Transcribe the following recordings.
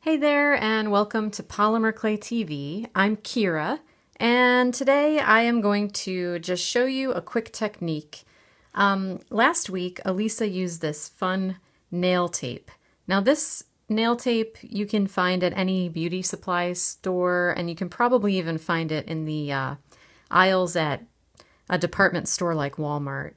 Hey there, and welcome to Polymer Clay TV. I'm Kira, and today I am going to just show you a quick technique. Last week, Elisa used this fun nail tape. Now this nail tape you can find at any beauty supply store, and you can probably even find it in the aisles at a department store like Walmart.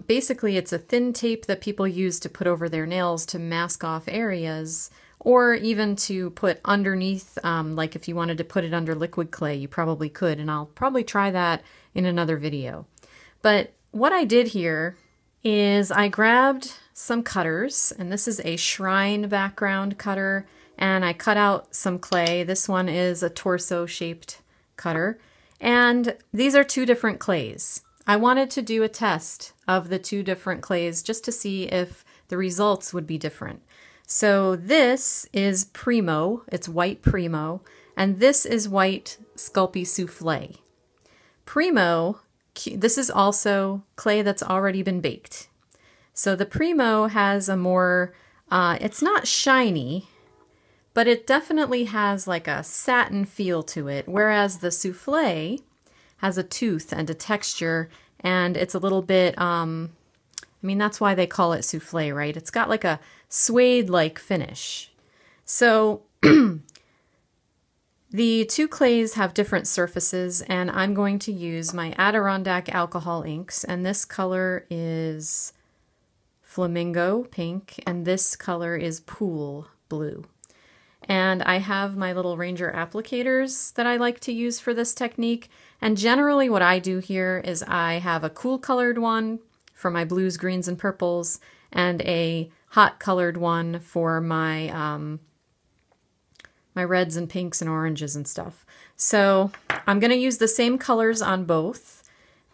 Basically, it's a thin tape that people use to put over their nails to mask off areas, or even to put underneath, like if you wanted to put it under liquid clay, you probably could, and I'll probably try that in another video. But what I did here is I grabbed some cutters, and this is a shrine background cutter, and I cut out some clay. This one is a torso-shaped cutter, and these are two different clays. I wanted to do a test of the two different clays just to see if the results would be different. So this is Premo, it's white Premo, and this is white Sculpey Souffle. Premo, this is also clay that's already been baked. So the Premo has a more, it's not shiny, but it definitely has like a satin feel to it, whereas the Souffle has a tooth and a texture, and it's a little bit, I mean, that's why they call it souffle, right? It's got like a suede-like finish. So the two clays have different surfaces, and I'm going to use my Adirondack alcohol inks, and this color is Flamingo Pink, and this color is Pool Blue. And I have my little Ranger applicators that I like to use for this technique, and generally what I do here is I have a cool colored one for my blues, greens, and purples, and a hot colored one for my my reds and pinks and oranges and stuff. So I'm going to use the same colors on both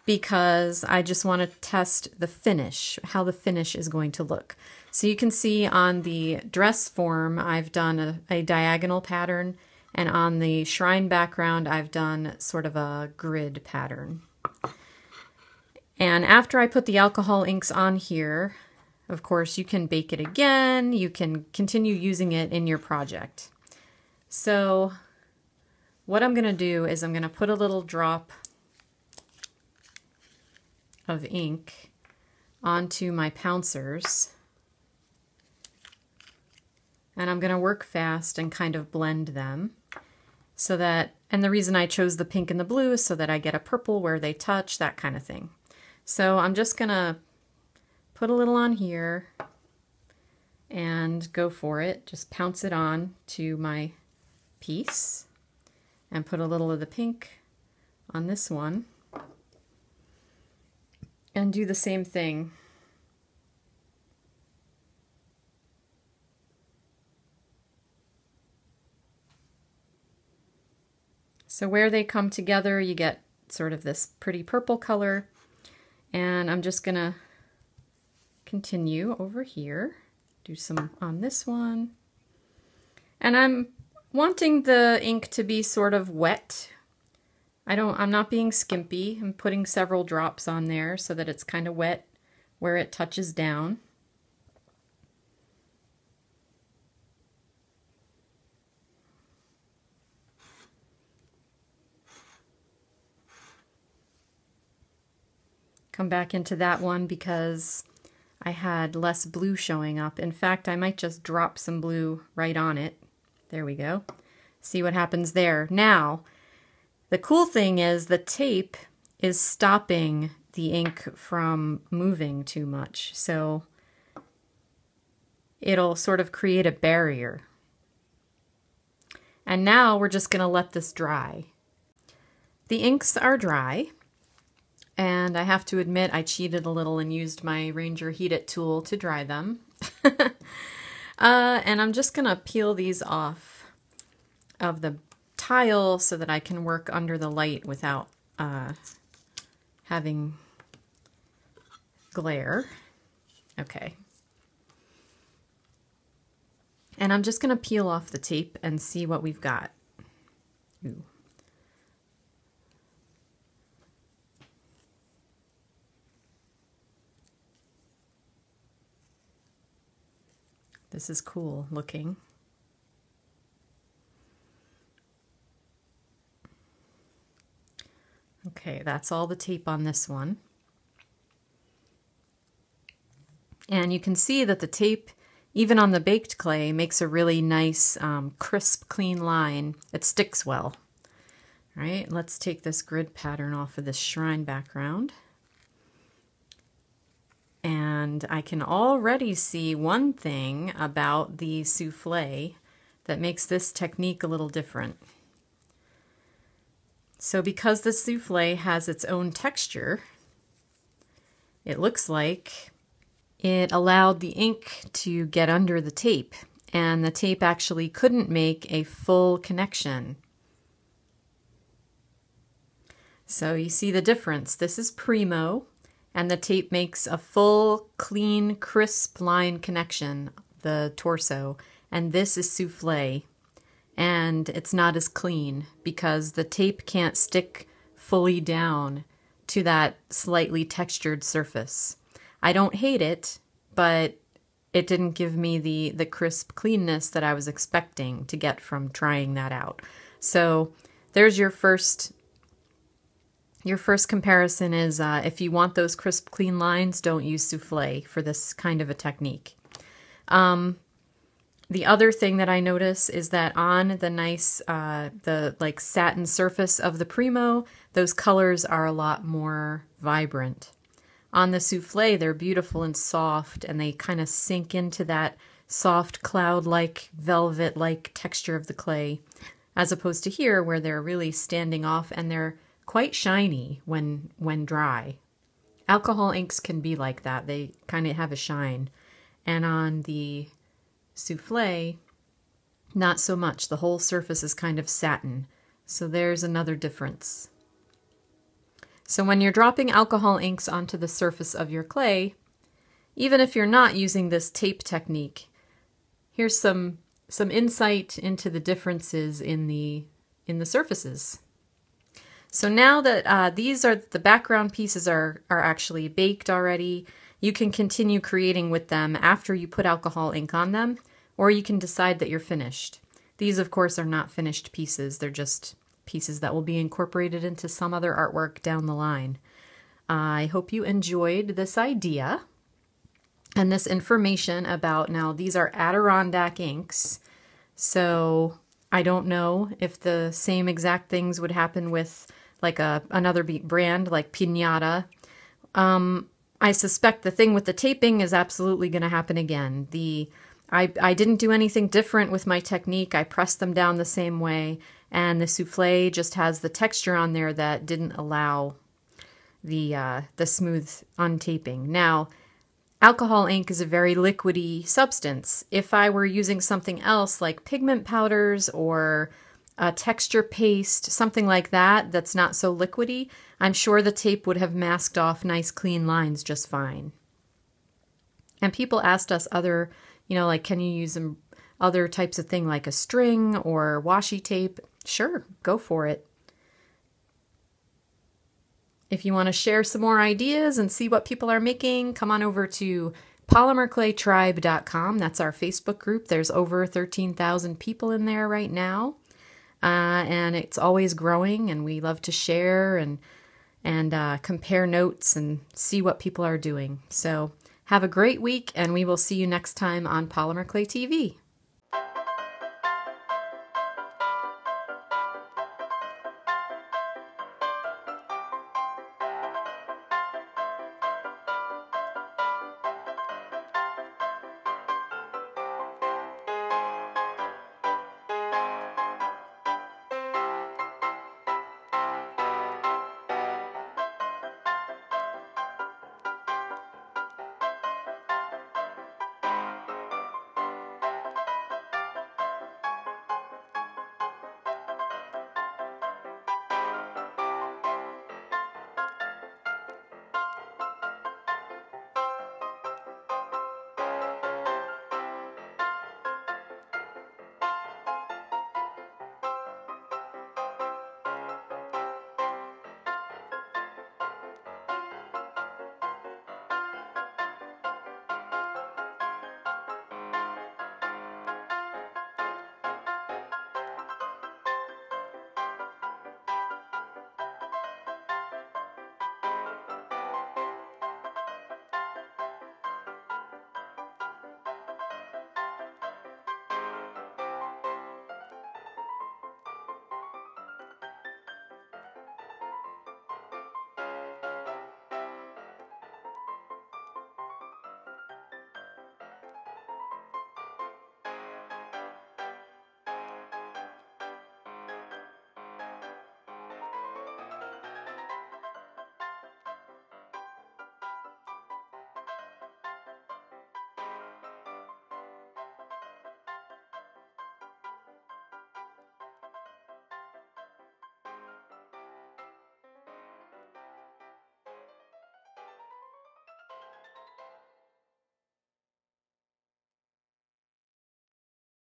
because I just want to test the finish, how the finish is going to look. So you can see on the dress form I've done a diagonal pattern, and on the shrine background I've done sort of a grid pattern. And after I put the alcohol inks on here, of course, you can bake it again. You can continue using it in your project. So what I'm going to do is I'm going to put a little drop of ink onto my pouncers. And I'm going to work fast and kind of blend them so that, and the reason I chose the pink and the blue is so that I get a purple where they touch, that kind of thing. So I'm just going to put a little on here and go for it. Just pounce it on to my piece and put a little of the pink on this one and do the same thing. So where they come together, you get sort of this pretty purple color, and I'm just going to continue over here, do some on this one, and I'm wanting the ink to be sort of wet. I'm not being skimpy. I'm putting several drops on there so that it's kind of wet where it touches down. Come back into that one because I had less blue showing up. In fact, I might just drop some blue right on it. There we go. See what happens there. Now, the cool thing is the tape is stopping the ink from moving too much. So it'll sort of create a barrier. And now we're just going to let this dry. The inks are dry. And I have to admit I cheated a little and used my Ranger Heat It tool to dry them. And I'm just going to peel these off of the tile so that I can work under the light without having glare. Okay. And I'm just going to peel off the tape and see what we've got. Ooh. This is cool looking. Okay, that's all the tape on this one. And you can see that the tape, even on the baked clay, makes a really nice, crisp, clean line. It sticks well. All right, let's take this grid pattern off of this shrine background. And I can already see one thing about the souffle that makes this technique a little different. So because the souffle has its own texture, it looks like it allowed the ink to get under the tape, and the tape actually couldn't make a full connection. So you see the difference. This is Premo, and the tape makes a full, clean, crisp line connection, the torso, and this is souffle. And it's not as clean because the tape can't stick fully down to that slightly textured surface. I don't hate it, but it didn't give me the crisp cleanness that I was expecting to get from trying that out. So there's your first comparison is if you want those crisp, clean lines, don't use souffle for this kind of a technique. The other thing that I notice is that on the nice, the like satin surface of the Premo, those colors are a lot more vibrant. On the souffle, they're beautiful and soft, and they kind of sink into that soft cloud-like, velvet-like texture of the clay, as opposed to here where they're really standing off and they're quite shiny when dry. Alcohol inks can be like that. They kind of have a shine. And on the souffle, not so much. The whole surface is kind of satin. So there's another difference. So when you're dropping alcohol inks onto the surface of your clay, even if you're not using this tape technique, here's some insight into the differences in the surfaces. So now that these are the background pieces are actually baked already, you can continue creating with them after you put alcohol ink on them, or you can decide that you're finished. These, of course, are not finished pieces. They're just pieces that will be incorporated into some other artwork down the line. I hope you enjoyed this idea and this information about, now these are Adirondack inks, so I don't know if the same exact things would happen with like another brand like Pinata. I suspect the thing with the taping is absolutely going to happen again. I didn't do anything different with my technique. I pressed them down the same way, and the souffle just has the texture on there that didn't allow the smooth untaping. Now, alcohol ink is a very liquidy substance. If I were using something else like pigment powders or a texture paste, something like that that's not so liquidy, I'm sure the tape would have masked off nice clean lines just fine. And people asked us other, like, can you use other types of thing like a string or washi tape? Sure, go for it. If you want to share some more ideas and see what people are making, come on over to polymerclaytribe.com. That's our Facebook group. There's over 13,000 people in there right now. And it's always growing, and we love to share and compare notes and see what people are doing. So have a great week, and we will see you next time on Polymer Clay TV.